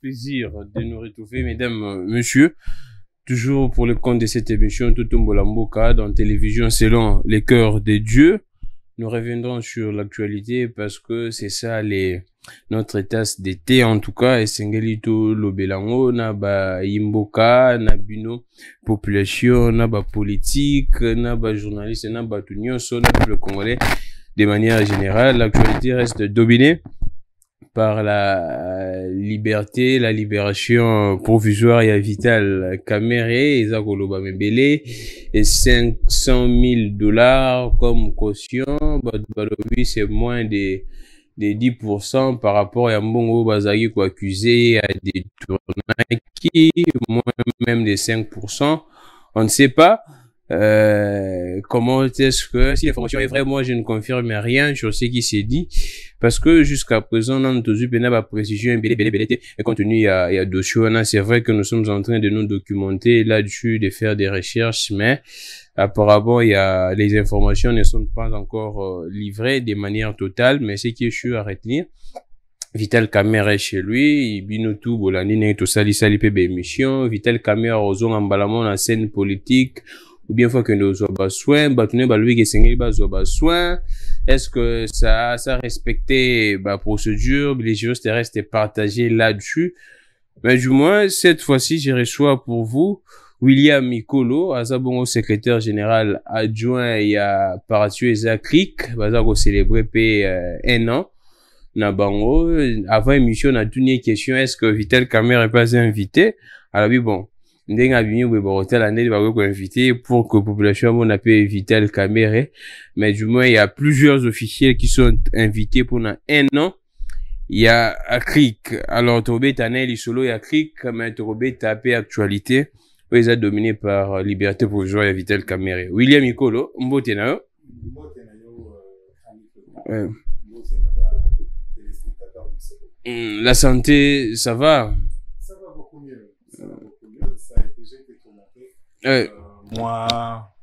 plaisir de nous retrouver, mesdames, messieurs. Toujours pour le compte de cette émission, Tutumbo Lamboka, dans télévision selon les cœurs de Dieu. Nous reviendrons sur l'actualité parce que c'est ça notre tasse d'été en tout cas. Et Sengelito Lobelango, na ba Imboka, na bino population, na ba politique, na ba journaliste, na ba tout nyonso, na peuple congolais. De manière générale, l'actualité reste dominée par la liberté, la libération provisoire et vitale Kamere, Ezakoloba Mebele, et $500,000 comme caution. Balobi, c'est moins de 10% par rapport à Mbongo Bazagi qui accusé à des tournaquis, moins même de 5%. On ne sait pas. Comment est-ce que si l'information est vraie, moi je ne confirme rien sur ce qui s'est dit parce que jusqu'à présent on a toujours pas précision et contenu il y a dossier. C'est vrai que nous sommes en train de nous documenter là-dessus, de faire des recherches, mais apparemment les informations ne sont pas encore livrées de manière totale. Mais ce qui est sûr à retenir, Vital Kamere est chez lui, Binotou Bolandine tout ça, sali pb émission, Vital Kamere ozong embalamon en scène politique. Ou bien faut que nous soyons besoin, est-ce que ça respecté procédure, les choses restent partagées là-dessus. Mais du moins cette fois-ci je reçois pour vous William Mikolo, Azabongo secrétaire général adjoint et à Paratio Ezakrik, bazako célébrer un an. Na bango avant émission na dernière question, est-ce que Vital Kamere est pas invité? Alors oui bon. Ndenga bini borotel année va ko inviter pour que la population on appelle Vital Kamere, mais du moins il y a plusieurs officiels qui sont invités pendant un an. Il y a Akrik, alors Tobé Tanel solo il y a Akrik, mais Tobé tapé actualité, ils ont dominé par liberté pour jouer à Vital Kamere. William Mikolo, mbote na yo. La santé, ça va? Ça va beaucoup mieux. Ça a déjà été commenté. Moi,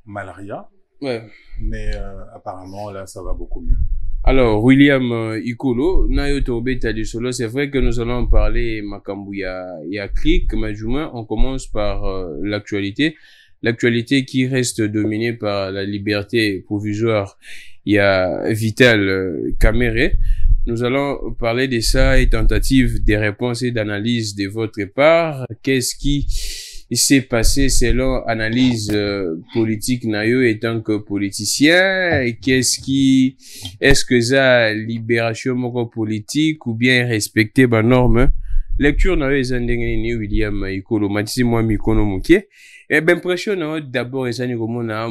malaria. Ouais. Mais apparemment, là, ça va beaucoup mieux. Alors, William Ikolo, Nayo Tobe Tadi Solo, c'est vrai que nous allons parler Makambouya et Krik, mais du moins, on commence par l'actualité. L'actualité qui reste dominée par la liberté provisoire. Il y a Vital Kamere. Nous allons parler de ça et tentative de réponses et d'analyse de votre part. Qu'est-ce qui s'est passé selon analyse politique nayo étant que politicien? Est-ce que ça libération moko politique ou bien respecter ba norme? Lecture nayo ezandengeni ni William Ikolo matisi moi mikono mukie. Et ben impression d'abord ezani komona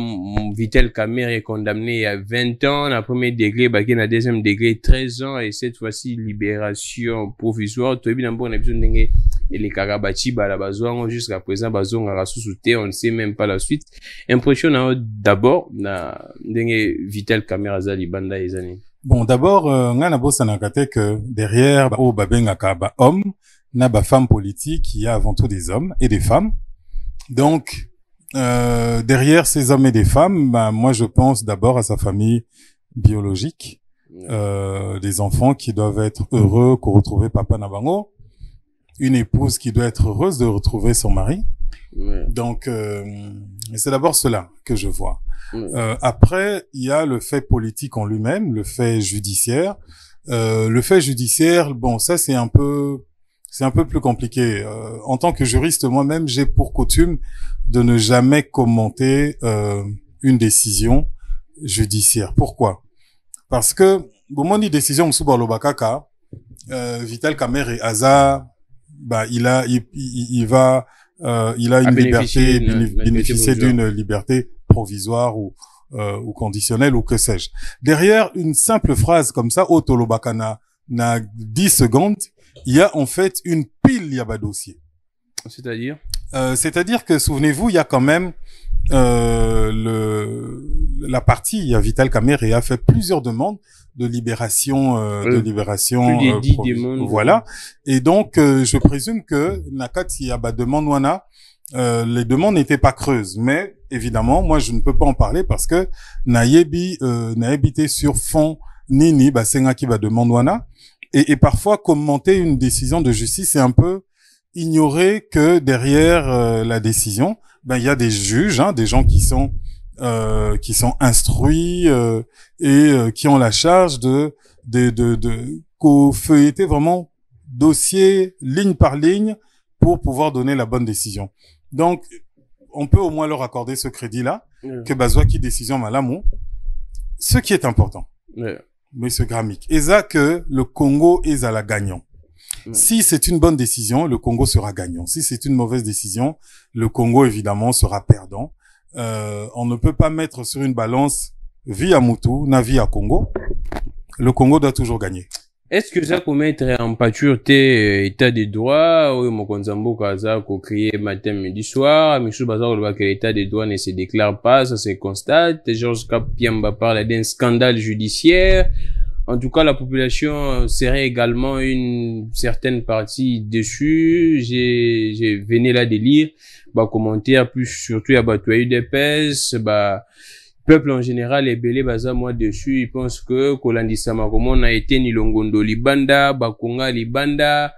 Vital Kamere est condamné à 20 ans à premier degré, baki na deuxième degré 13 ans et cette fois-ci libération provisoire. To bien bon episode ndenge et les karabachi bala bazwango jusqu'à présent bazonga rasusute, on ne sait même pas la suite. Impression d'abord na ndenge Vital Kamere azali banda ezani. Bon, d'abord ngana bossa nakate que derrière ba babengaka ba homme na ba femme politique, il y a avant tout des hommes et des femmes. Donc, derrière ces hommes et des femmes, moi je pense d'abord à sa famille biologique, des enfants qui doivent être heureux qu'on retrouve Papa Nabango, une épouse qui doit être heureuse de retrouver son mari. Donc, c'est d'abord cela que je vois. Après, il y a le fait politique en lui-même, le fait judiciaire. Le fait judiciaire, bon, ça c'est un peu plus compliqué. En tant que juriste, moi-même, j'ai pour coutume de ne jamais commenter une décision judiciaire. Pourquoi? Parce que, bon, on dit décision Msuba Lobakaka, Vital Kamere Aza, il a une liberté, bénéficier d'une liberté provisoire ou conditionnelle ou que sais-je. Derrière une simple phrase comme ça, Otolobakana, na 10 secondes, il y a en fait une pile yaba dossier. C'est-à-dire que, souvenez-vous, il y a quand même la partie, il y a Vital Kamere a fait plusieurs demandes de libération, plus de 10 demandes. Voilà. Et donc, je présume que Nakati yaba demande wana, les demandes n'étaient pas creuses, mais évidemment, moi je ne peux pas en parler parce que nayebi habité sur fond nini basenga qui va demande wana. Et parfois, commenter une décision de justice, c'est un peu ignorer que derrière la décision, ben il y a des juges, hein, des gens qui sont instruits qui ont la charge de feuilleter vraiment dossier ligne par ligne pour pouvoir donner la bonne décision. Donc on peut au moins leur accorder ce crédit-là, que bazwa qui décision malamu, ce qui est important. Mais ce gramique. Et ça que le Congo est à la gagnant. Si c'est une bonne décision, le Congo sera gagnant. Si c'est une mauvaise décision, le Congo évidemment sera perdant. On ne peut pas mettre sur une balance vie à Moutou, na vie à Congo. Le Congo doit toujours gagner. Est-ce que ça peut mettre en pâture tes état de droit ou mokonzambo kaza ko créer matin midi soir michou bazar le que l'état de droit ne se déclare pas, ça se constate. Georges Kapiamba parle d'un scandale judiciaire. En tout cas, la population serait également une certaine partie dessus. J'ai venu là de lire, commentaire plus surtout il y a batoyu d'épaisse, peuple en général est belé baza moi dessus, ils pensent que Kolandisama comme on a été ni Longondo libanda, Bakonga libanda,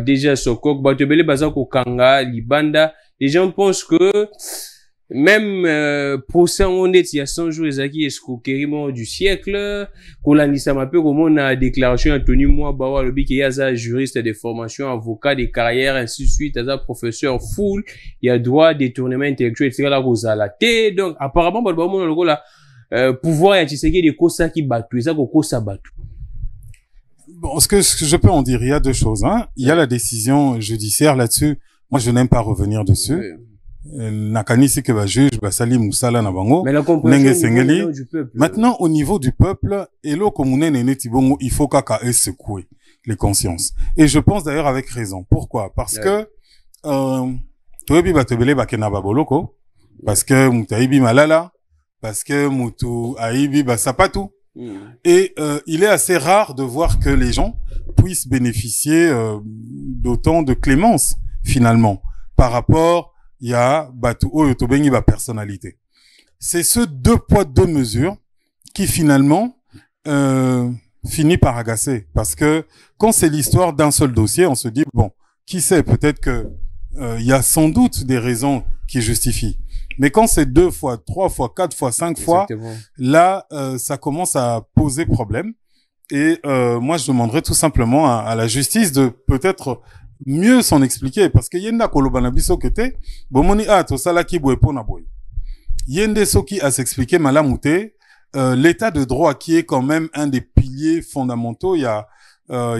déjà Sokok, belé baza Kokanga libanda. Les gens pensent que même procès on est il y a 100 jours ezaki escroquerie mort du siècle, Kolandisama peu comme on a déclaration Anthony moi bawa lobi qui yaza juriste de formation, avocat de carrière ainsi de suite, yaza professeur full, il y a droit détournement intellectuel etc. là kozala té. Donc apparemment balba mon là pouvoir ya Tshisekedi de kosa qui batu ça ko kosa batu. Bon, ce que je peux en dire, il y a deux choses, hein. Il y a la décision judiciaire là-dessus. Moi je n'aime pas revenir dessus. Nakanisi que juge sali musala na bango. Mais la compréhension du peuple. Maintenant au niveau du peuple, elo komune nene tibongo, il faut kaka secouer les consciences. Et je pense d'ailleurs avec raison. Pourquoi? Parce que toebi batebele bakena baboloko, parce que mutaibi malala, parce que mutu aibi basapatu. Et il est assez rare de voir que les gens puissent bénéficier d'autant de clémence finalement par rapport il y a batu oyotobengi ba personnalité. C'est ce deux poids deux mesures qui finalement finit par agacer, parce que quand c'est l'histoire d'un seul dossier, on se dit bon, qui sait, peut-être que il y a sans doute des raisons qui justifient. Mais quand c'est 2 fois, 3 fois, 4 fois, 5 fois, là ça commence à poser problème. Et moi je demanderais tout simplement à la justice de peut-être mieux s'en expliquer, parce que yenda kolobana biso kete bomoni to sala ki boye pona boye yende soki à s'expliquer malamute l'état de droit qui est quand même un des piliers fondamentaux. Il y a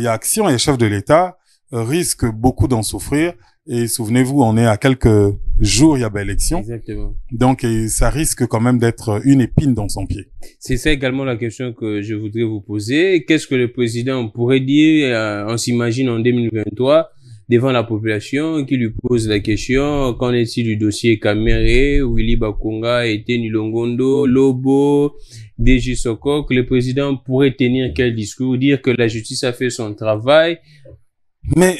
action, il y a chef de l'État risque beaucoup d'en souffrir. Et souvenez-vous, on est à quelques jours, il y a l'élection. Exactement. Donc, ça risque quand même d'être une épine dans son pied. C'est ça également la question que je voudrais vous poser. Qu'est-ce que le président pourrait dire, on s'imagine en 2023, devant la population qui lui pose la question, qu'en est-il du dossier Kamere, Willy Bakonga, Etienne Longondo, Lobo, DG Sokok? Le président pourrait tenir quel discours? Dire que la justice a fait son travail? Mais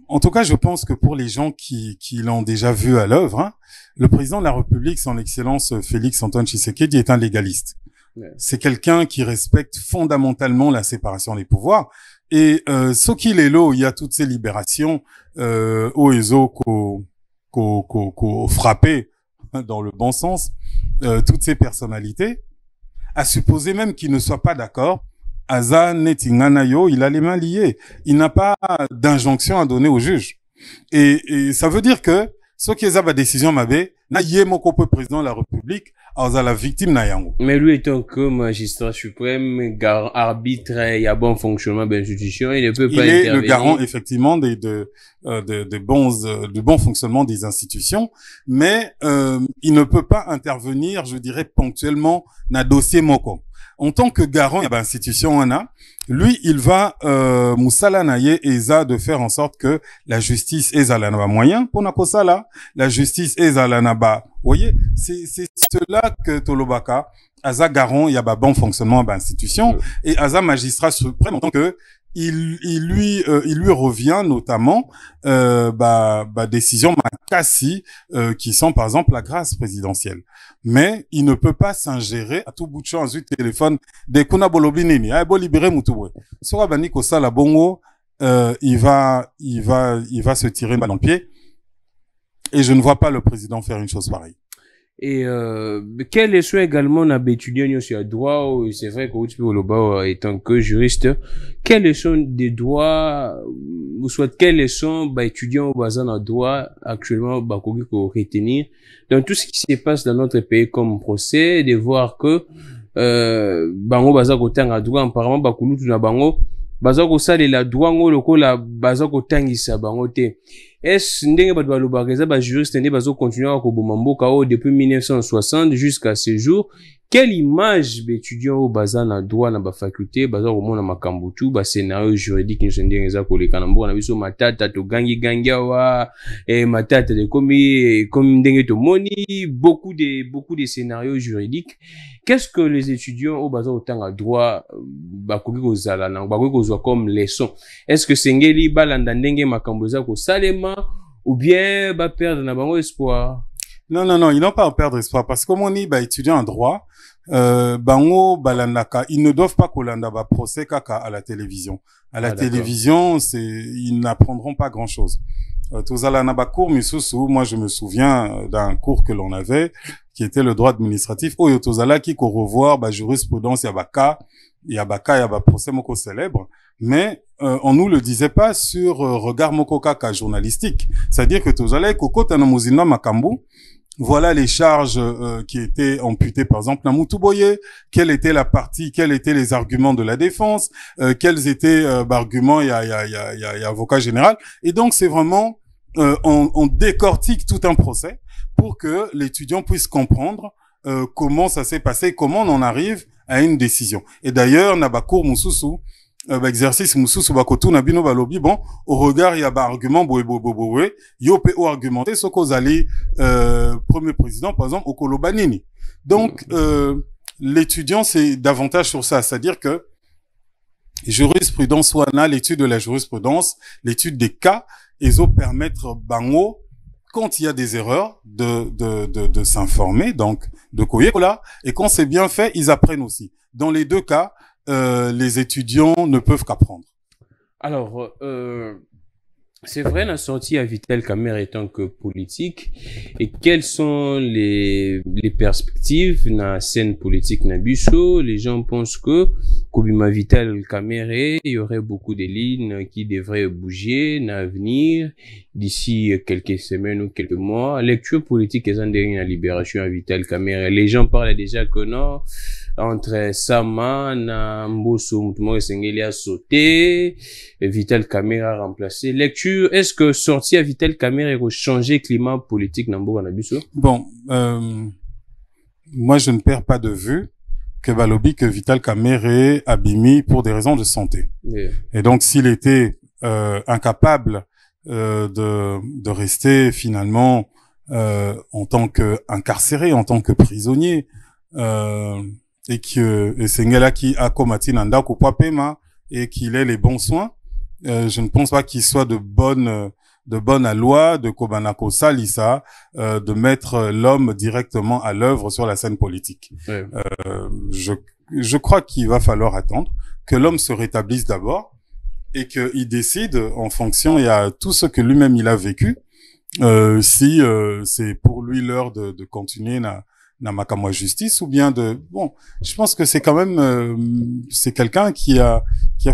en tout cas, je pense que pour les gens qui l'ont déjà vu à l'œuvre, hein, le président de la République, son Excellence Félix Antoine Tshisekedi, est un légaliste. Ouais. C'est quelqu'un qui respecte fondamentalement la séparation des pouvoirs. Et ce qu'il est là, il y a toutes ces libérations au ESO qu'au frappé dans le bon sens, toutes ces personnalités, à supposer même qu'il ne soit pas d'accord. Aza Netinganayo, il a les mains liées. Il n'a pas d'injonction à donner au juge. Et ça veut dire que ce qui est la décision mabé, na yemoko président de la République, aza la victime na yango. Mais lui étant que magistrat suprême, arbitre, il y a bon fonctionnement de l'institution, il ne peut pas intervenir. Il est le garant effectivement de bon fonctionnement des institutions, mais il ne peut pas intervenir, je dirais ponctuellement, na dossier moko. En tant que garant de l'institution, lui, il va Moussala Naye Eza de faire en sorte que la justice est à la moyen pour Nakosala, la justice est à la naba. Vous voyez, c'est cela que Tolobaka, Aza garant, il y a bon fonctionnement de l'institution, et Aza magistrat suprême en tant que il lui revient notamment décisions makasi qui sont par exemple la grâce présidentielle. Mais il ne peut pas s'ingérer à tout bout de champ du téléphone des kuna bolobinini ay bo libérer mutuwe sora bani ko sala bongo il va se tirer une balle dans le pied. Et je ne vois pas le président faire une chose pareille. Et quelles leçons également on a étudié sur le droit, c'est vrai que tu peux le étant que juriste, quelles leçons des droits, ou soit quelles leçons bah étudiants au bazar dans le droit actuellement bah qu'on retenir dans tout ce qui se passe dans notre pays comme procès, de voir que bango bazar côté en droit apparemment bah kulutu na bango bazar ko sale la droit ngo lokola bazar ko tangisa bango te. Est-ce ndenge bato balobaka eza ba juriste nde bazo continuer koboma mboka o depuis 1960 jusqu'à ce jour? Quelle image d'étudiants au baza na droit na ba faculté baza komona makambo tu ba scénario juridique ni ndenge eza koleka na mboka na biso matata to gangi wa matata de comme ndenge to moni beaucoup de scénarios juridiques. Qu'est-ce que les étudiants au baza autant à droit bakoki kozala na bakoki kozwa comme leçon? Est-ce que sengeli balanda ndenge makambo eza ko salema ou bien ba perdre na bango espoir? Non, ils n'ont pas à perdre espoir parce que comme on dit, bah, étudiants en droit, bango balandaka, ils ne doivent pas kolanda ba procès kaka à la télévision. À la télévision, ils n'apprendront pas grand chose. Tozala na ba cours misusu, moi je me souviens d'un cours que l'on avait, qui était le droit administratif. Oyo tozala ki ko revoir ba jurisprudence ya ba cas, ya ba procès moko célèbre. Mais on nous le disait pas sur regard moko kaka journalistique. C'est-à-dire que tozala kokota na muzina makambu. Voilà les charges qui étaient amputées, par exemple, na Mutuboye. Quelle était la partie, quels étaient les arguments de la défense, quels étaient arguments, il y a avocat général. Et donc, c'est vraiment, on décortique tout un procès pour que l'étudiant puisse comprendre comment ça s'est passé, comment on en arrive à une décision. Et d'ailleurs, Nabakour Moussousou, exercice mususu bakotu na bino balobi bon au regard il y a ba argument boye yo pe o argumenter ce qu'on allait premier président par exemple au Kolobanini. Donc l'étudiant c'est davantage sur ça, c'est-à-dire que jurisprudence wana, l'étude de la jurisprudence, l'étude des cas ezo permettre bango quand il y a des erreurs de s'informer, donc de koyekola, et quand c'est bien fait ils apprennent aussi. Dans les deux cas les étudiants ne peuvent qu'apprendre. Alors, c'est vrai, la sortie à Vital Kamerhe étant que politique, et quelles sont les perspectives dans la scène politique Nabuso? Les gens pensent que Kobima Vital Kamerhe, il y aurait beaucoup de lignes qui devraient bouger dans l'avenir, d'ici quelques semaines ou quelques mois. Lecture politique est en dernière libération à Vital Kamerhe. Les gens parlent déjà que non, entre Sama, Mbosso, Moutoumou et Sengeli a sauté, Vital Kamerhe a remplacé. Lecture, est-ce que sorti à Vital Kamerhe va changer le climat politique Nambo Nabuso? Bon, moi je ne perds pas de vue que Balobi que Vital Kamerhe a bimi pour des raisons de santé. Yeah. Et donc s'il était incapable de rester finalement en tant que incarcéré, en tant que prisonnier, et que Sengela qui a combattu Nanda Kupapema et qu'il ait les bons soins, je ne pense pas qu'il soit de bonne loi de Kobanako Salisa de mettre l'homme directement à l'œuvre sur la scène politique. Ouais. Je crois qu'il va falloir attendre que l'homme se rétablisse d'abord et qu'il décide en fonction, il y a tout ce que lui-même il a vécu, si c'est pour lui l'heure de continuer na makamwa justice ou bien bon, je pense que c'est quand même c'est quelqu'un qui a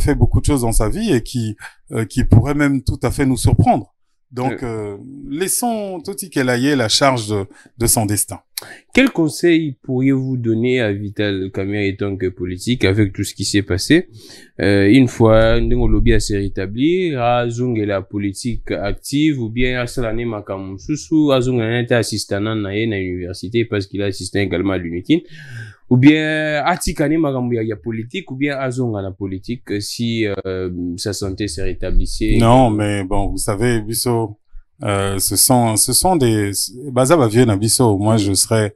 fait beaucoup de choses dans sa vie et qui pourrait même tout à fait nous surprendre. Donc laissons Toti Kelaye la charge de son destin. Quel conseil pourriez-vous donner à Vital Kamerhe étant que politique avec tout ce qui s'est passé? Une fois Ndongo Lobby a se rétablir, Azung et la politique active, ou bien Asalane Makamususu, Azung a été assistant à l'université parce qu'il a assisté également à l'UNIKIN, ou bien Atikane Makambuya ya politique, ou bien Azung à la politique si sa santé se rétablissait. Non, mais bon, vous savez, Bisso, ce sont des Bazaba vieux Nabiso. Moi, je serais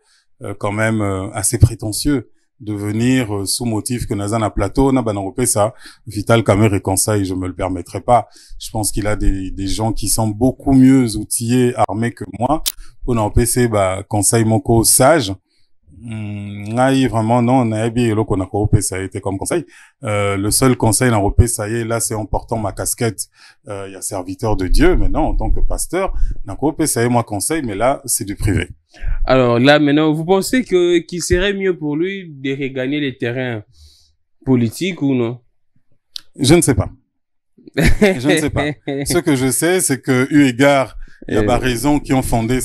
quand même assez prétentieux de venir sous motif que Nazana Plateau, na bananopé ça, Vital Kamerhe conseil, je me le permettrai pas. Je pense qu'il a des gens qui sont beaucoup mieux outillés, armés que moi. Pour n'en PC, conseil moko sage. ngai vraiment non na yebi eloko na ko ça a été comme conseil. Le seul conseil na ko ça y est là, c'est en portant ma casquette il y a serviteur de Dieu, mais non, en tant que pasteur na ko ça y est moi conseil, mais là c'est du privé. Alors là maintenant, vous pensez que qu'il serait mieux pour lui de regagner les terrains politiques ou non? Je ne sais pas. Je ne sais pas. Ce que je sais, c'est que eu égard il y a des raisons qui ont fondé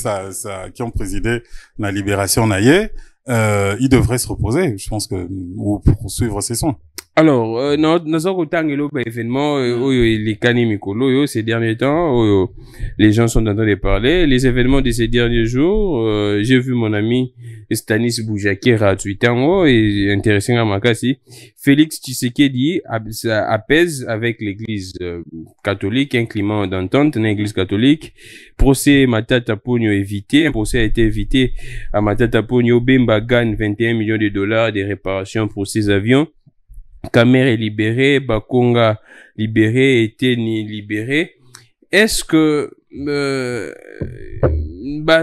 qui ont présidé la libération naïe, il devrait se reposer, je pense que, ou poursuivre ses soins. Alors, nous avons autant événements, les Kani Mikolo, ces derniers temps, les gens sont en train de parler. Les événements de ces derniers jours, j'ai vu mon ami Stanis Boujaki à Twitter, et intéressant à Makassi. Félix Tshisekedi apaise avec l'église catholique, un climat d'entente dans l'église catholique. Procès Matata Ponyo évité. Un procès a été évité à Matata Ponyo. Bemba gagne 21 millions de dollars de réparations pour ses avions. Kamer est libéré, Bakonga libéré, Eteni libéré. Est-ce que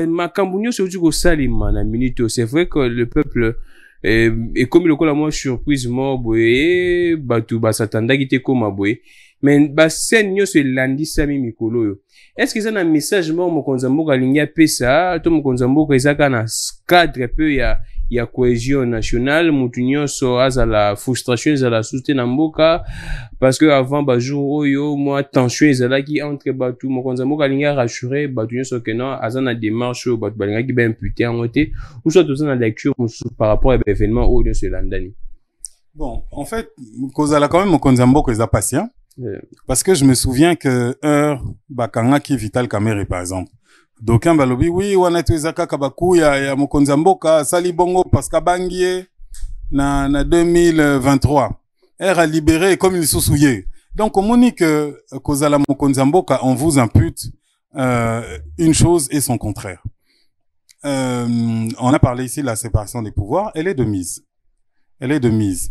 Makambunyo se dit au Salima na minute, c'est vrai que le peuple et comme le la moi surprise mo boye batu basatanda qui te comme boye mais senyo se landi sami mikolo yo. Est-ce que ça un message mo mokonzamboka linya pesa to mokonzamboka ezaka na cadre peu ya cohésion nationale, mutunyo so aza la frustration za la souté na mboka parce que avant jour oyo moi tension ezala qui entre batu mokonzamboka linya rassurer batunyo so que non azana démarche batu balinga ki ba imputer en côté ou soit tout ça na lecture par rapport à l'événement oyo se landani. Bon, en fait, cause la quand même mokonzamboka eza patient. Parce que je me souviens que bakanga ki Vital Kamerhe par exemple. D'aucuns balobi oui wana tuezaka kabaku ya mokonzamboka sali bongo parce qu'abangie na 2023 a libéré comme il sous-souillé. Donc on moni que kozala mokonzamboka on vous impute une chose et son contraire. On a parlé ici de la séparation des pouvoirs, elle est de mise. Elle est de mise.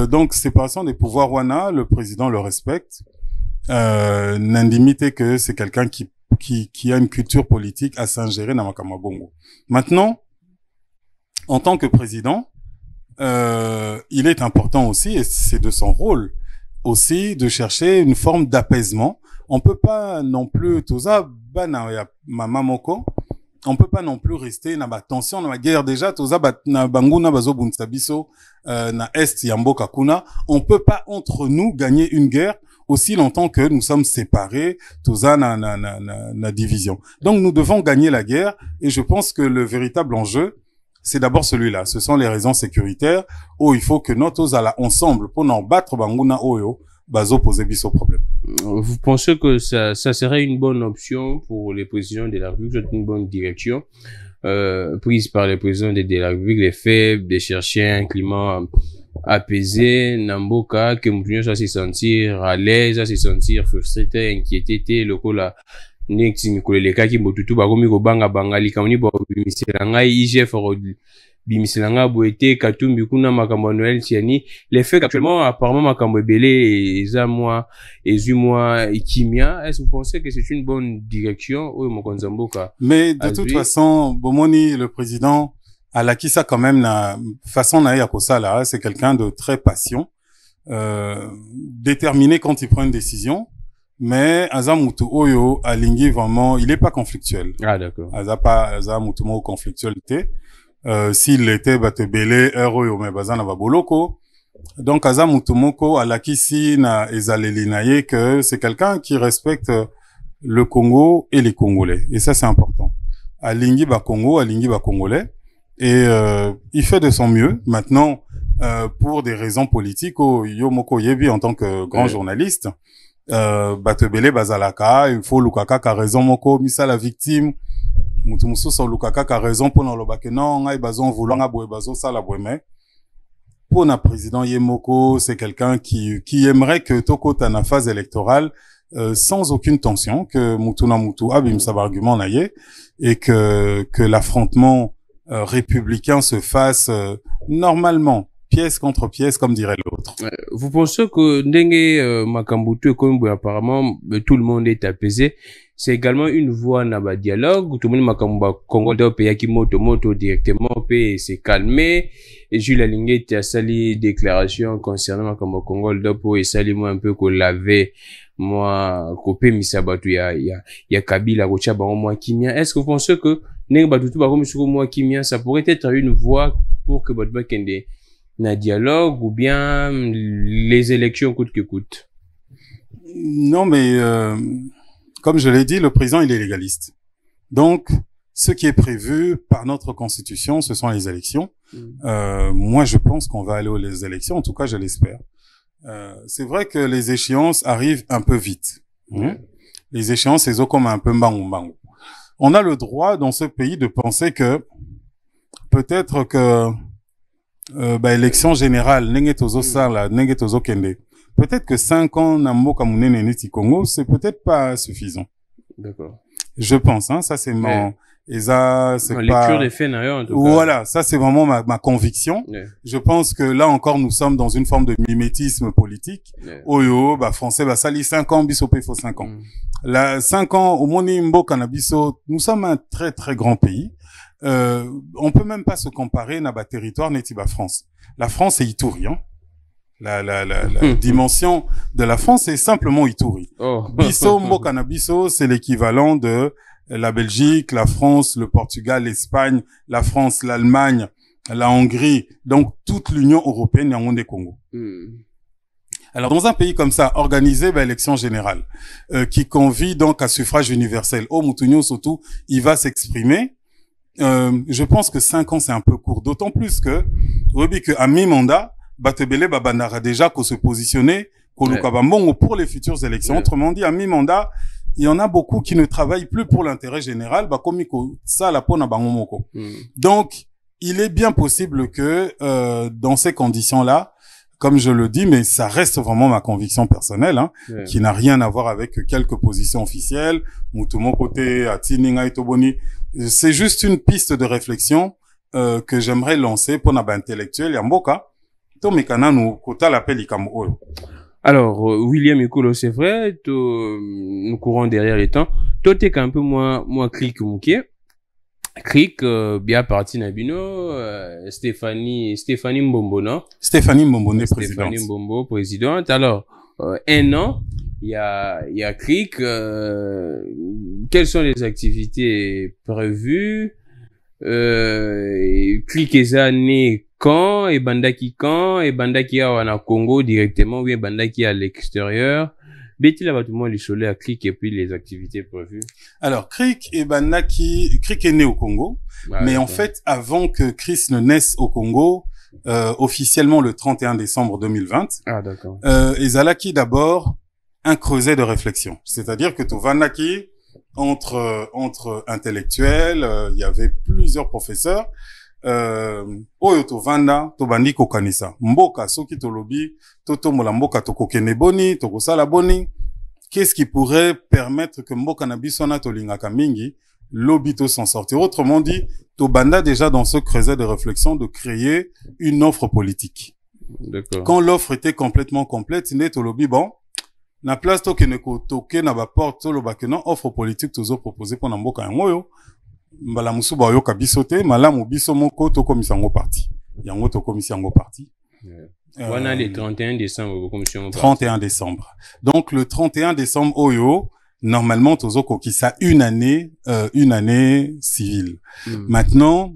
Donc séparation des pouvoirs wana, le président le respecte. N'indimité que c'est quelqu'un qui a une culture politique à s'ingérer dans Makamwa Bongo. Maintenant, en tant que président, il est important aussi, et c'est de son rôle aussi, de chercher une forme d'apaisement. On peut pas non plus, toza bana ya mama moko, on peut pas non plus rester na ba tension na guerre déjà toza na banguna bazo bunsabiso na est ya mboka kuna. On peut pas entre nous gagner une guerre aussi longtemps que nous sommes séparés, toza na division. Donc nous devons gagner la guerre et je pense que le véritable enjeu c'est d'abord celui-là. Ce sont les raisons sécuritaires où il faut que nous tous allons ensemble pour n'en battre banguna oyo bazo poser biso problème. Vous pensez que ça serait une bonne option pour les présidents de la République, une bonne direction prise par les présidents de la République, les faits de chercher un climat apaisé, Namboka, que Moutinho soit se sentir à l'aise, à se sentir frustré, inquiété, le coup là, next mikoleleka ki botutu bakomi kobanga bangali kamoni bo bimiselanga IGF bimiselanga boete katumbi kuna makambo Noël tiani les faits actuellement apparemment makambo ebele eza moi ikimia. Est-ce que vous pensez que c'est une bonne direction ou mokonzamboka? Mais de toute façon Bomoni le président à la kisa quand même la façon na ya kosala, c'est quelqu'un de très patient, déterminé quand il prend une décision. Mais Azamutu Oyo alingi vraiment, il est pas conflictuel. Ah d'accord. Azamutu mo conflictualité. S'il était batebele Oyo mais bazana baboloko. Donc Azamutu moko alakisi na ezaleli naye que c'est quelqu'un qui respecte le Congo et les Congolais. Et ça c'est important. Alingi ba Congo, alingi ba Congolais. Et il fait de son mieux. Maintenant pour des raisons politiques, yo moko yebi en tant que grand journaliste. Batebele bazalaka, il faut Lukaka ka raison moko misa la victime mutu mususu Lukaka ka raison pour na lobake non ngai bazon vouloir boye bazo sala boye mais pour na président Yemoko c'est quelqu'un qui aimerait que tokota na phase électorale sans aucune tension, que mutu na mutu abim sa argument naye et que l'affrontement républicain se fasse normalement pièce contre pièce comme dirait l'autre. l'autre. Vous pensez que Ndenge Makambutu Kombo, apparemment, tout le monde est apaisé. C'est également une voie naba dialogue. Tout le monde Makamba Congo de pays qui moto directement peut se calmer. Et Jules Alingé a sali déclaration concernant Makamba Congo de pour et sali moi un peu qu'on l'avait moi coupé misabatu ya Kabila Rocha ba moi Kimia. Est-ce que vous pensez que Ndenge Batutu ba comme sur moi Kimia ça pourrait être une voie pour que Batutu kende na dialogue ou bien les élections coûte que coûte? Non, mais comme je l'ai dit, le président, il est légaliste. Donc, ce qui est prévu par notre constitution, ce sont les élections. Moi, je pense qu'on va aller aux élections. En tout cas, je l'espère. C'est vrai que les échéances arrivent un peu vite. Les échéances, c'est comme un peu mbangou. On a le droit dans ce pays de penser que peut-être que élection générale, peut-être que 5 ans Namboka Munene Neti Congo, c'est peut-être pas suffisant. D'accord. Je pense, hein, ça c'est mon, et ça, c'est pas... lecture des faits, en tout cas. Voilà, ça c'est vraiment ma conviction. Je pense que là encore, nous sommes dans une forme de mimétisme politique. Oyo, français, sali 5 ans, bisope, il faut 5 ans. Là, 5 ans, au Moni Mboka Nabiso, nous sommes un très très grand pays. On peut même pas se comparer na territoire neti France. La France est Ituri, hein. La dimension de la France est simplement Ituri. Bisso Mboka na biso, c'est l'équivalent de la Belgique, la France, le Portugal, l'Espagne, la France, l'Allemagne, la Hongrie, donc toute l'Union européenne et en des Congo. Alors dans un pays comme ça, organiser élection générale, qui convie donc à suffrage universel, au Moutounio surtout, il va s'exprimer. Je pense que 5 ans c'est un peu court, d'autant plus que à mi-mandat, Batebele Babandara déjà qu'on se positionner pour les futures élections. Autrement dit, à mi-mandat, il y en a beaucoup qui ne travaillent plus pour l'intérêt général, Donc, il est bien possible que dans ces conditions-là, comme je le dis, mais ça reste vraiment ma conviction personnelle, hein, qui n'a rien à voir avec quelques positions officielles, Mutumo côté, Atininga Itoboni. C'est juste une piste de réflexion que j'aimerais lancer pour naba intellectuel Yamboka. Alors, William Ikolo, c'est vrai, nous courons derrière les temps. Toi, t'es un peu moins clic mouké. Clic, bien parti Nabino, Stéphanie Mbombo, non? Stéphanie Mbombo, présidente. Stéphanie Mbombo, présidente. Alors, 1 an, il y a Clic, quelles sont les activités prévues? Clic est né quand, et Bandaki à Congo directement, ou bien Bandaki à l'extérieur. Betty là, tout le monde, les soleils à Clic et puis les activités prévues. Alors, Clic et Bandaki, Clic est né au Congo, mais en fait, avant que Chris ne naisse au Congo, officiellement le 31 décembre 2020. Ah, d'accord. Ezalaki d'abord un creuset de réflexion. C'est-à-dire que Tovanaki, entre intellectuels, il y avait plusieurs professeurs, oyo tovanda tobandi kokanisa mboka soki tolobi totomola mboka tokokene boni tokosala boni, qu'est-ce qui pourrait permettre que mboka na biso na tolingaka mingi lobi to s'en sortir. Autrement dit, tobanda déjà dans ce creuset de réflexion de créer une offre politique. D'accord. Quand l'offre était complètement complète, ne tolobi bon na place tokene ko toke na ba porte toloba que non offre politique tozo proposer pour na mboka yango yo mbala musuba oyoka biso te malamu biso moko tokomisa yango parti yango tokomisa yango parti. On a le 31 décembre commission 31 décembre. Donc le 31 décembre oyo normalement tozo kokisa une année civile. Maintenant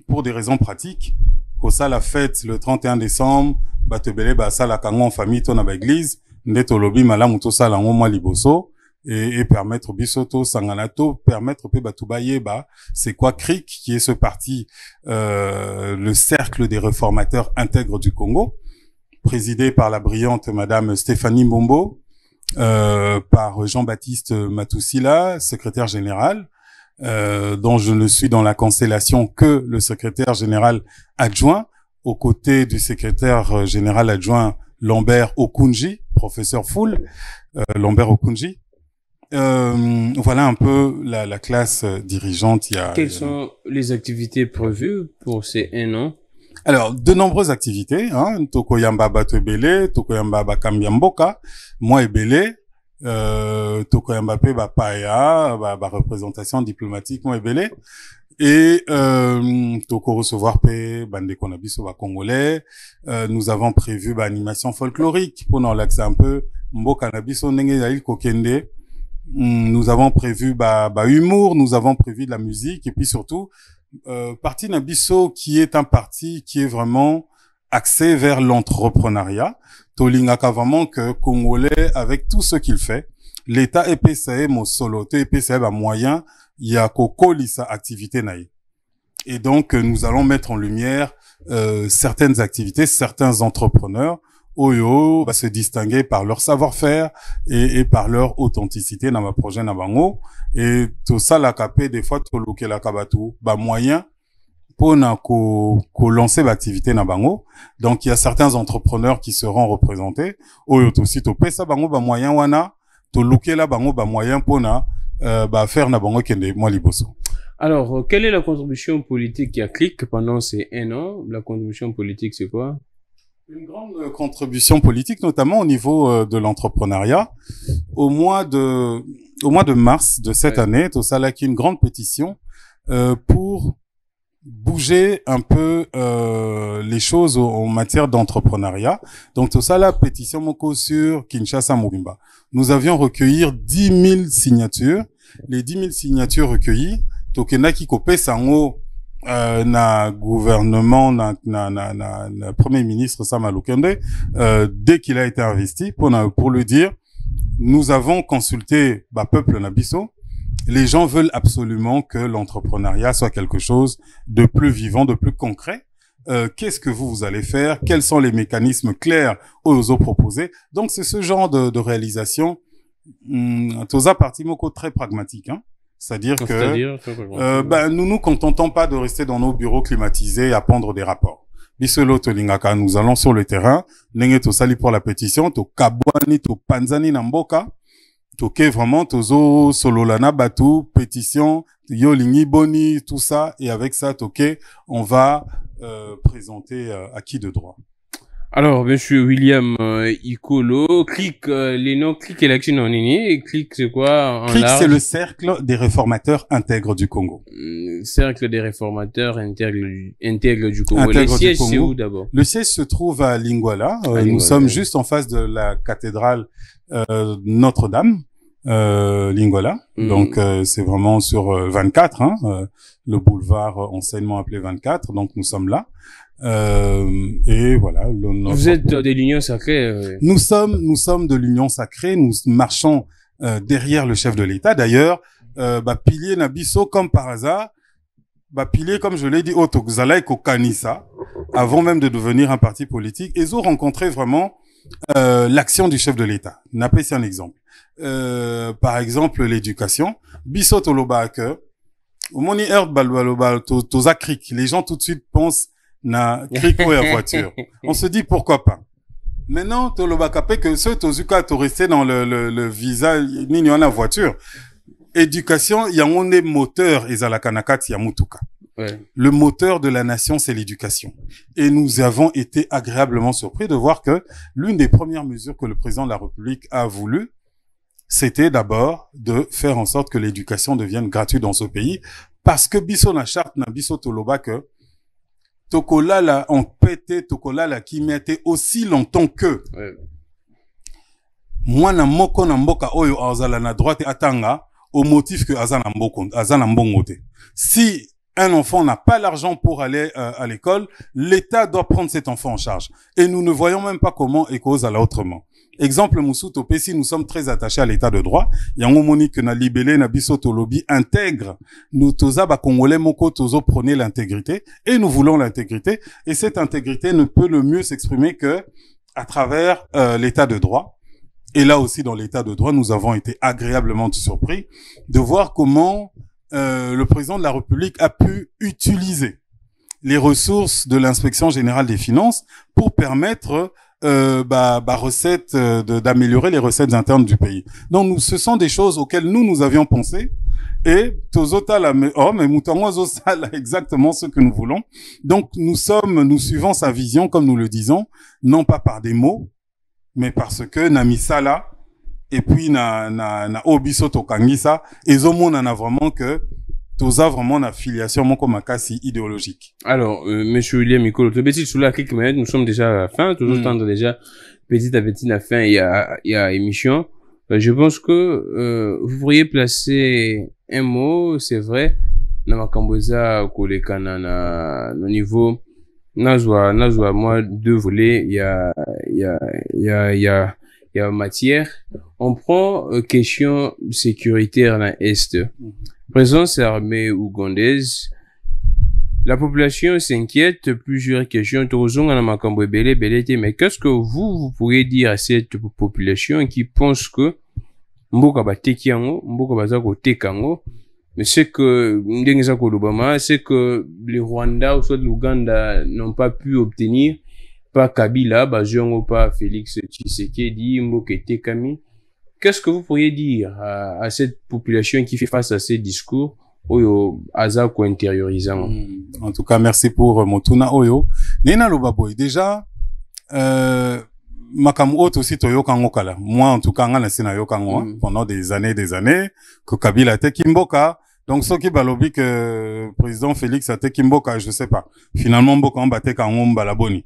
pour des raisons pratiques ko ça la fête le 31 décembre batebele ba sala kango en famille to na ba église ndeto lobi malamu to sala ngo mwa liboso et permettre bisoto sanganato permettre pe batubaye c'est quoi CRIC qui est ce parti le cercle des réformateurs intègres du Congo présidé par la brillante madame Stéphanie Mbombo par Jean-Baptiste Matousila secrétaire général dont je ne suis dans la constellation que le secrétaire général adjoint aux côtés du secrétaire général adjoint Lambert Okunji, professeur Foul, Lambert Okunji. Voilà un peu la classe dirigeante. Quelles sont les activités prévues pour ces 1 an? Alors, de nombreuses activités, hein, tokoyamba bato ebele, tokoyamba bakambia mboka, moi ebele, tokoyamba pe bapaya, représentation diplomatique, moi ebele, et toko recevoir pe bandeko na biso ba congolais. Nous avons prévu animation folklorique pour nous l'accès un peu mboka na biso ndenge yali kokende. Nous avons prévu humour, nous avons prévu de la musique, et puis surtout parti Nabiso qui est un parti qui est vraiment axé vers l'entrepreneuriat. Tolingaka vraiment que Congolais, avec tout ce qu'il fait, l'État EPCE mo solo, EPCE ba moyen, il y a kokoli sa activité naïe. Et donc nous allons mettre en lumière certaines activités, certains entrepreneurs Oyo va se distinguer par leur savoir-faire et par leur authenticité dans ma projet Nabango. Et tout ça, la capé, des fois, tout le la kabatu, moyen pour lancer l'activité Nabango. Donc, il y a certains entrepreneurs qui seront représentés. Oyo, aussi, tout pesa bango, moyen wana, tout le la bango, moyen pour faire Nabango kende, moi, liboso. Alors, quelle est la contribution politique qui a cliqué pendant ces 1 an? La contribution politique, c'est quoi? Une grande contribution politique, notamment au niveau de l'entrepreneuriat. Au mois de mars de cette année, tout ça là, qui est une grande pétition pour bouger un peu les choses en matière d'entrepreneuriat. Donc tout ça là, pétition moko sur Kinshasa Mobimba. Nous avions recueilli 10 000 signatures. Les 10 000 signatures recueillies, tokena ki kopé sango na gouvernement, na premier ministre Sam Alukende, dès qu'il a été investi, pour lui dire, nous avons consulté peuple Nabiso. Les gens veulent absolument que l'entrepreneuriat soit quelque chose de plus vivant, de plus concret. Qu'est-ce que vous allez faire? Quels sont les mécanismes clairs aux proposés? Donc c'est ce genre de réalisation, toza parti moko très pragmatique, hein. C'est-à-dire que nous nous contentons pas de rester dans nos bureaux climatisés à pondre des rapports. Bisolo tolingaka, nous allons sur le terrain, nenge to sali pour la pétition, to kabwani, to panzani namboka, to ke vraiment tozo sololana batu, pétition, yo lingi boni, tout ça, et avec ça, toke, on va présenter acquis de droit. Alors, monsieur William Ikolo, clique les noms, clique élection en ligne, clique c'est quoi en clique, large? C'est le cercle des réformateurs intègres du Congo. Cercle des réformateurs intègres du Congo. Le siège c'est où d'abord? Le siège se trouve à Lingwala. Nous sommes juste en face de la cathédrale Notre-Dame, Lingwala. Donc c'est vraiment sur 24, hein, le boulevard anciennement appelé 24. Donc nous sommes là. Et voilà. Vous êtes de l'Union Sacrée. Nous sommes de l'Union Sacrée. Nous marchons derrière le chef de l'État. D'ailleurs, pilier Nabiso comme par hasard, pilier comme je l'ai dit, Otokzala et Kokanisa, avant même de devenir un parti politique, ils ont rencontré vraiment l'action du chef de l'État. N'appelez un exemple. Par exemple, l'éducation. Biso Toloba que au moni Earth Balbaloba Toza Krik. Les gens tout de suite pensent na cricot et voiture. On se dit pourquoi pas. Maintenant, Toloba Kapé que ceux Tozuka to resté dans le visa ni en la voiture. Éducation, il y a un moteur ezalakanakat yamutuka. Le moteur de la nation, c'est l'éducation. Et nous avons été agréablement surpris de voir que l'une des premières mesures que le président de la République a voulu, c'était d'abord de faire en sorte que l'éducation devienne gratuite dans ce pays. Parce que biso na charte na biso Toloba que Tokola la en pété, Tokola la qui mettait aussi longtemps que moi na moko na mboka oyo azala na droite atanga au motif que azana mboko azana mbongote. Si un enfant n'a pas l'argent pour aller à l'école, l'État doit prendre cet enfant en charge. Et nous ne voyons même pas comment cause à autrement. Exemple, Moussou Topesi, nous sommes très attachés à l'état de droit. Yango moni que na libellé na biso tolobi intègre. Nous toza ba congolais moko tozo prenez l'intégrité et nous voulons l'intégrité et cette intégrité ne peut le mieux s'exprimer que à travers l'état de droit. Et là aussi dans l'état de droit, nous avons été agréablement surpris de voir comment le président de la République a pu utiliser les ressources de l'inspection générale des finances pour permettre recettes d'améliorer les recettes internes du pays. Donc ce sont des choses auxquelles nous avions pensé et mais Moutango Sala exactement ce que nous voulons. Donc nous suivons sa vision comme nous le disons, non pas par des mots, mais parce que Namisala et puis na Obiso Tokangisa et Zomo n'en a vraiment que toza vraiment une affiliation mon comme idéologique. Alors, monsieur William Mikolo, petit sous la quelques minutes, nous sommes déjà à la fin, toujours tendre déjà petit à petit la fin, il y a émission. Je pense que vous pourriez placer un mot, c'est vrai, na makamboza kolekana na no niveau nazwa moi deux volets, il y a matière. On prend question sécuritaire dans l'Est. Présence armée ougandaise. La population s'inquiète, plusieurs questions. Mais qu'est-ce que vous pourriez dire à cette population qui pense que mboka bateki yango, mboka bazako tekango, mais c'est que c'est que les Rwanda ou soit l'Ouganda n'ont pas pu obtenir pas Kabila, Baziongo, pas Félix Tshisekedi, mboka tekami. Qu'est-ce que vous pourriez dire à cette population qui fait face à ces discours oyo azako intériorisant? En tout cas, merci pour Motuna Oyo. Nena Lobaboy, déjà, Makamu aussi toyoka ngokala. Moi, en tout cas, ngana sina yoka ngwa pendant des années, que Kabila te kimboka. Donc, ce qui balobi que président Félix a te kimboka, je sais pas. Finalement, mboka mbate ka ngomba la boni.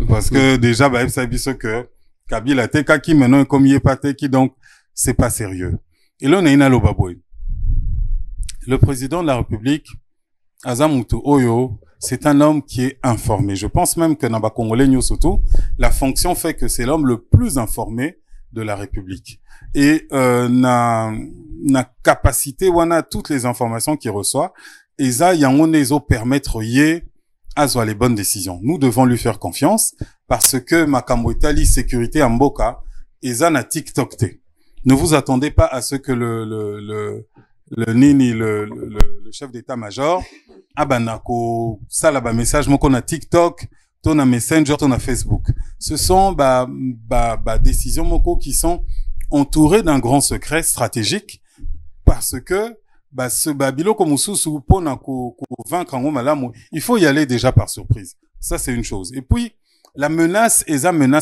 Parce que déjà, bah, ça biso que Kabila te kaki maintenant comme yé pas te qui donc c'est pas sérieux. Et là, on a une Lobaboy. Le président de la République, Azamutu Oyo, c'est un homme qui est informé. Je pense même que Naba Congolais surtout, la fonction fait que c'est l'homme le plus informé de la République. Et na capacité, on a toutes les informations qu'il reçoit. Et ça, yangonezo permettre yé à les bonnes décisions. Nous devons lui faire confiance parce que Makambo Itali sécurité en Mboka, et ça na TikTok te. Ne vous attendez pas à ce que le chef d'état-major, abanako, ça là, message, mon qu'on a TikTok, ton a Messenger, ton a Facebook. Ce sont, décisions, moko, qui sont entourées d'un grand secret stratégique parce que, ce babilo comme sous pour vaincre en malamu, il faut y aller déjà par surprise. Ça, c'est une chose. Et puis, la menace,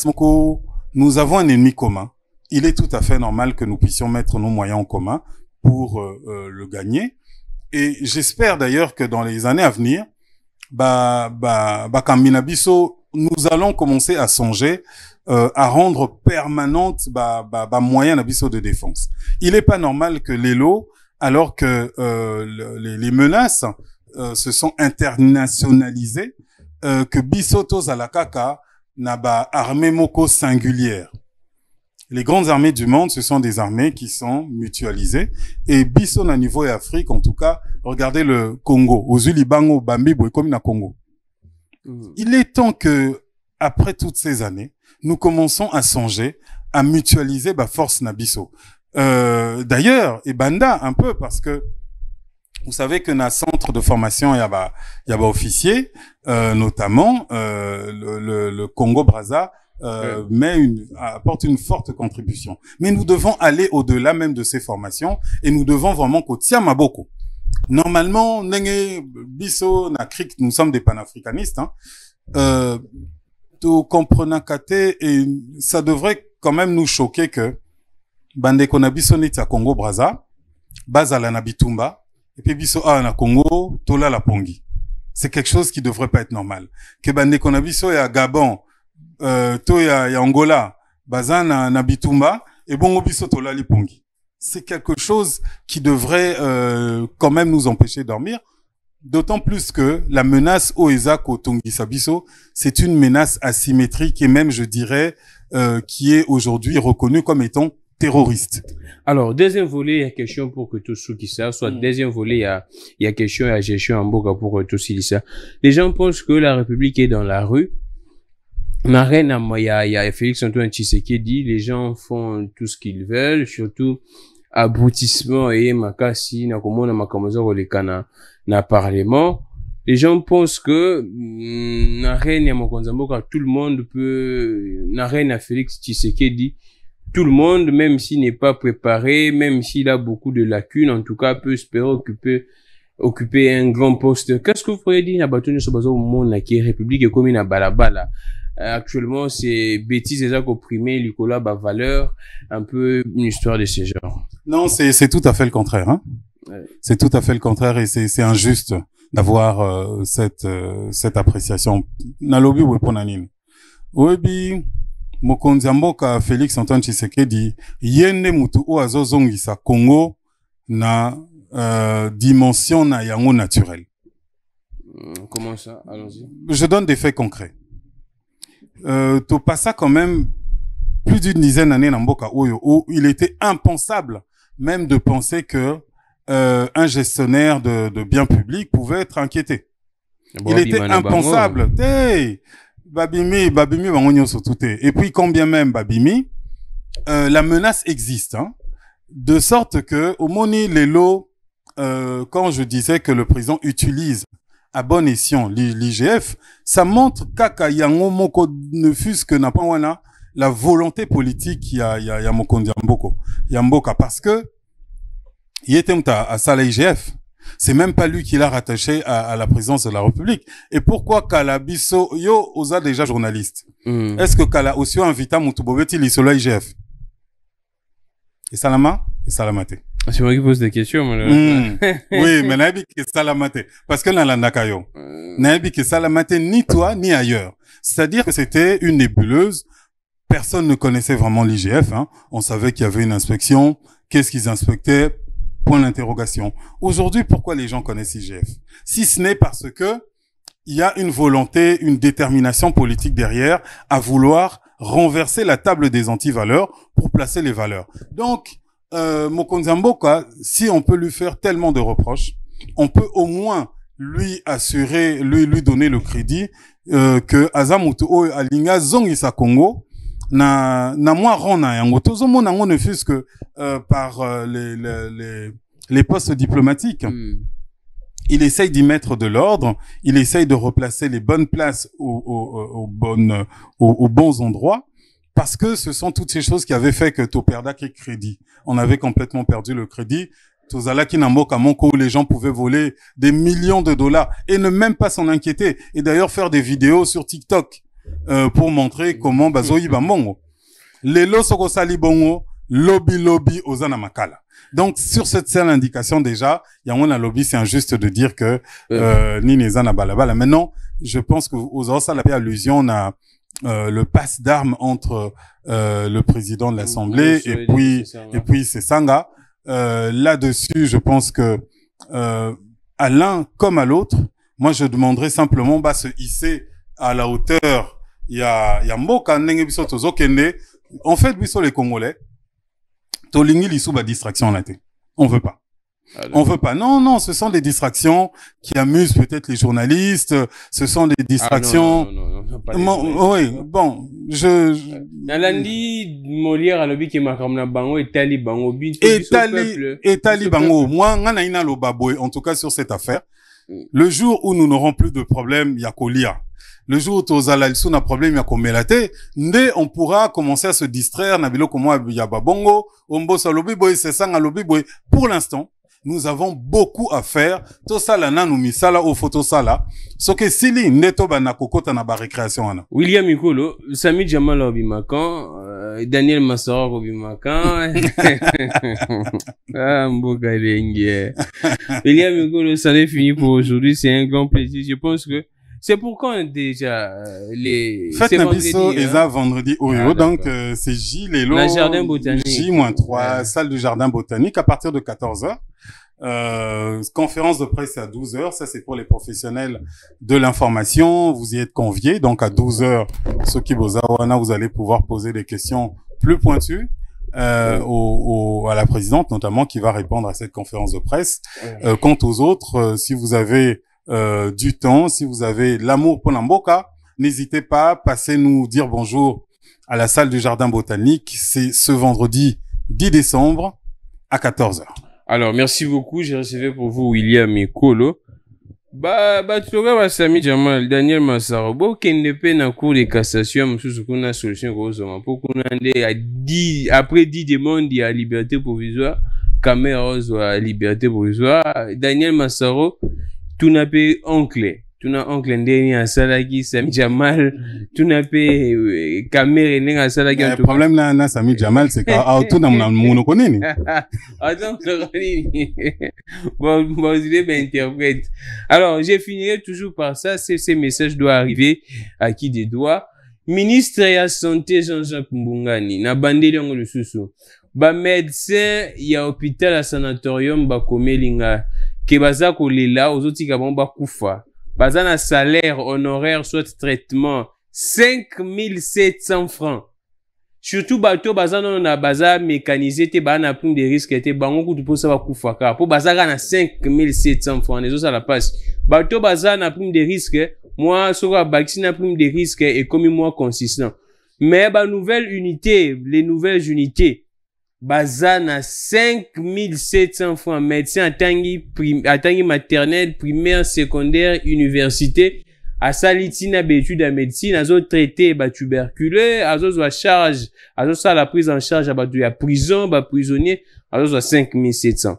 moko, nous avons un ennemi commun. Il est tout à fait normal que nous puissions mettre nos moyens en commun pour le gagner. Et j'espère d'ailleurs que dans les années à venir, Kambinabiso, nous allons commencer à songer à rendre permanente moyen d'abisso de défense. Il n'est pas normal que les lots, alors que les menaces se sont internationalisées, que Bisotos à la Kaka n'a pas armée moko singulière. Les grandes armées du monde, ce sont des armées qui sont mutualisées. Et Bisson à niveau et Afrique, en tout cas, regardez le Congo, aux Ulibango, Bambi, comme na Congo. Il est temps que, après toutes ces années, nous commençons à songer à mutualiser force Nabiso. D'ailleurs, et Banda un peu, parce que vous savez que dans le centre de formation, il y a officiers, notamment le Congo-Brazza, apporte une forte contribution. Mais nous devons aller au-delà même de ces formations et nous devons vraiment qu'au maboko. Normalement, biso na krik, nous sommes des panafricanistes, tout comprenant kate et ça devrait quand même nous choquer que bande kona biso neti à Congo Brazza, bazala na bitumba et puis biso na Congo tola la pongi. C'est quelque chose qui devrait pas être normal. Que bande kona biso ya Gabon to ya Angola bazana na bitumba et bongo biso tola lipongi. C'est quelque chose qui devrait quand même nous empêcher de dormir, d'autant plus que la menace Oeza Kotongi Sabiso, c'est une menace asymétrique et même je dirais qui est aujourd'hui reconnue comme étant terroriste. Alors, deuxième volet, il y a question pour que tous ceux qui savent, soit deuxième volet, il y a question à gestion en boca pour tous ceux qui savent. Les gens pensent que la République est dans la rue. Il y a Félix Antoine Tshisekedi, les gens font tout ce qu'ils veulent, surtout abrutissement et makasi, na komona makamozo kolekana na parlement. les gens pensent que na reine ya Mokonzi ya Mboka, tout le monde peut, na reine à Félix Tshisekedi, tout le monde, même s'il n'est pas préparé, même s'il a beaucoup de lacunes, en tout cas, peut espérer occuper un grand poste. Qu'est-ce que vous pourriez dire à Batouni Sobazo au monde qui est République et comme à Balabala? Actuellement, c'est bêtises et opprimés, Nicolas, valeur, un peu une histoire de ce genre. Non, c'est tout à fait le contraire, hein. Ouais. C'est tout à fait le contraire et c'est injuste d'avoir cette appréciation. Nalobi ou ponanine. Obi Mokonzi ya Mboka Félix Antoine Tshisekedi yende mutu o azozongisa Congo na dimension na yango naturelle. Comment ça? Allons-y. Je donne des faits concrets. To passa quand même plus d'une dizaine d'années dans Mboka Oyo où il était impensable même de penser que un gestionnaire de biens publics pouvait être inquiété. Il était impensable. Hey, Babimi bangonyo sotuté. Et puis combien même Babimi, la menace existe, hein, de sorte que au moni lelo, quand je disais que le président utilise à bon escient l'IGF, ça montre kaka yango moko ne fût-ce que n'a pas wana la volonté politique ya Mokonzi ya Mboka parce que il était à ça l'IGF. C'est même pas lui qui l'a rattaché à la présidence de la République. Et pourquoi Kala Bisso yo osa déjà journaliste? Est-ce que Kala aussi invita Moutubobeti l'isolo IGF? Et Salama? Et Salamate. C'est moi qui pose des questions, Oui, mais Nabi que Salamate. Parce que dans l'Andakayo. Nabi que Salamate ni toi, ni ailleurs. C'est-à-dire que c'était une nébuleuse. Personne ne connaissait vraiment l'IGF, hein. On savait qu'il y avait une inspection. Qu'est-ce qu'ils inspectaient? Point d'interrogation. Aujourd'hui, pourquoi les gens connaissent l'IGF? Si ce n'est parce que il y a une volonté, une détermination politique derrière à vouloir renverser la table des antivaleurs pour placer les valeurs. Donc, Mokonzi ya Mboka, si on peut lui faire tellement de reproches, on peut au moins lui assurer, lui donner le crédit que Azamutu o alinga zongisa Congo na moi rona yango tozomo nango ne fût-ce que par les postes diplomatiques. Il essaye d'y mettre de l'ordre, il essaye de replacer les bonnes places aux bons endroits. Parce que ce sont toutes ces choses qui avaient fait que Toperda qui crédit. On avait complètement perdu le crédit. Tozala qui n'amboka monko où les gens pouvaient voler des millions de dollars et ne même pas s'en inquiéter. Et d'ailleurs faire des vidéos sur TikTok, pour montrer comment bazoyi bamongo. Lelo soko sali bongo, lobby ozana makala. Donc, sur cette seule indication, déjà, yamona lobby, c'est injuste de dire que, ni zana balabala. Maintenant, je pense que aux autres, ça la allusion, on a, le passe d'armes entre le président de l'Assemblée et puis c'est Sanga. Là-dessus, je pense que à l'un comme à l'autre, moi je demanderais simplement se hisser à la hauteur. Il y a Mboka ndenge biso tozokende. En fait, biso les Congolais, tolingi lisu ba distraction là té. On veut pas. On veut pas. Non, ce sont des distractions qui amusent peut-être les journalistes. Ce sont des distractions. Non, oui, bon, Nalandi Molière a lobby qui m'a ramené bango et tali bango et tali bango. Moi, ngana ina lo baboy. En tout cas sur cette affaire. Le jour où nous n'aurons plus de problème, ya kolia. Le jour où tozala lisu na problème ya komelate, nde on pourra commencer à se distraire na bilo komo ya babongo, ombo sa lobby boy, c'est ça nga lobby boy. Pour l'instant, nous avons beaucoup à faire. To sala na nous misala au photo sala. So que sili neto ba na kokota na ba récréation ana. William Mikolo, Sami Jamal Obimakan, Daniel Massara Obimakan. Ah, Mboka Lengue. William Mikolo, ça n'est fini pour aujourd'hui. C'est un grand plaisir. Je pense que c'est pour quand déjà les fête Nabiso et ça vendredi donc c'est Gilles et le jardin botanique J-3 salle du jardin botanique à partir de 14h. Conférence de presse à 12h, ça c'est pour les professionnels de l'information, vous y êtes conviés, donc à 12h Soki Bozawana, vous allez pouvoir poser des questions plus pointues à la présidente notamment qui va répondre à cette conférence de presse. Quant aux autres, si vous avez du temps, si vous avez l'amour pour Mboka, n'hésitez pas, passez nous dire bonjour à la salle du jardin botanique. C'est ce vendredi 10 décembre à 14h. Alors, merci beaucoup. J'ai recevé pour vous William Mikolo. Batoka Sami Jamal, Daniel Massaro, kende pe na cour de cassation, monsieur kuna solution kozoma. Pour kuna nde après 10 demandes, il y a liberté provisoire, Caméra à liberté provisoire, Daniel Massaro, tout n'a pas oncle. Tuna oncle ndeni asalaki Sami Jamal, tuna pe Caméra ndeni asalaki. Le problème là na Sami Jamal c'est que tout na mon konini. Attends, bon, je m'interprète. Alors, je finirai toujours par ça. Ces messages doivent arriver à qui des doigts. Ministre de la Santé Jean-Jacques Mbungani, na bandeli yango lisusu. Ba médecin ya hôpital à sanatorium ba komelinga ke baza kolela ozotika bango bakufa. Baza na salaire honoraire soit traitement 5700 francs. Surtout bato baza na baza mécanisé te ba na prime de risque te bango kutu po sa bakufaka po baza na 5700 francs nezo ça la passe. Bato baza na prime de risque moi soko vaccine na prime de risque et comme moi consistant. Mais ba nouvelle unité, les nouvelles unités baza na 5700 francs médecin atangi maternelle, primaire, secondaire, université. À salitina bétude à médecine, à traité ba tuberculeux, à la charge, à ça la prise en charge à la prison, ba prisonnier, à 5700.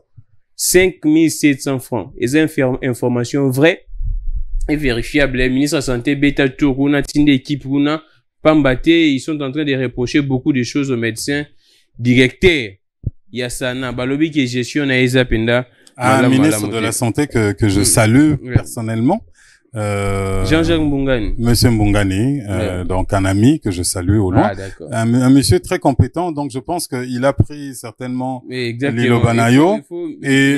5700 francs. Et c'est information vraie et vérifiable. Le ministre de la Santé, Beta Touruna, Tinde équipe Runa, Pambate, ils sont en train de reprocher beaucoup de choses aux médecins directeurs. Yassana, Balobi qui est gestion à Eza Penda. Ministre de la Santé que je salue personnellement. Jean-Jacques Mbungani. Monsieur Mbungani, donc un ami que je salue au loin. Un monsieur très compétent, donc je pense qu'il a pris certainement Lilo Banayo. Et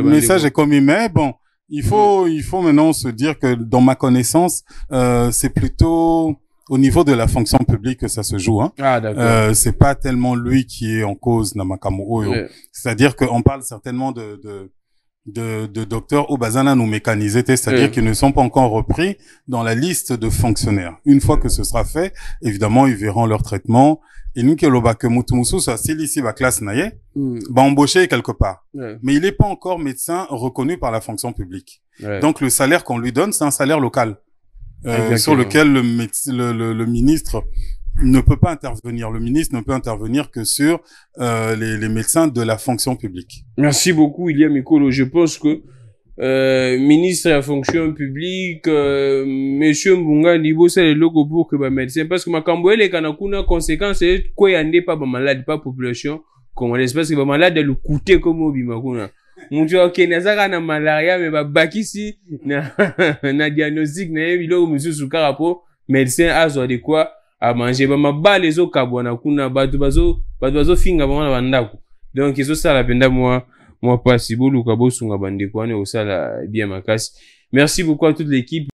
message est commis, mais bon, il faut maintenant se dire que dans ma connaissance, c'est plutôt au niveau de la fonction publique que ça se joue, hein. C'est pas tellement lui qui est en cause Namakamu. C'est-à-dire qu'on parle certainement de docteurs au Bazana nous mécanisés, c'est-à-dire qu'ils ne sont pas encore repris dans la liste de fonctionnaires. Une fois que ce sera fait, évidemment, ils verront leur traitement. Et nous, que Mutumusu, ça, s'il ici va classe naïe, va embaucher quelque part. Mais il n'est pas encore médecin reconnu par la fonction publique. Donc, le salaire qu'on lui donne, c'est un salaire local, sur lequel le ministre ne peut pas intervenir. Le ministre ne peut intervenir que sur les médecins de la fonction publique. Merci beaucoup, William Mikolo. Je pense que ministre de la fonction publique, monsieur Mbunga Nibo, c'est le logo pour que les médecins, parce que ma camboye les kanakuna conséquence c'est quoi y en est pas malade, pas population comme l'espèce que malade le coûter comme au bimakuna. Mon dieu, ok, nazaka na malaria mais bakisi na diagnostic na bilo monsieur Soukarapo médecin azo de quoi à manger ba maba les autres kabwana kuna batu bazo finga ba bandako. Donc eso ça la penda moi pas si bolu kabo sunga bande kwane au sala bien makasi. Merci beaucoup à toute l'équipe.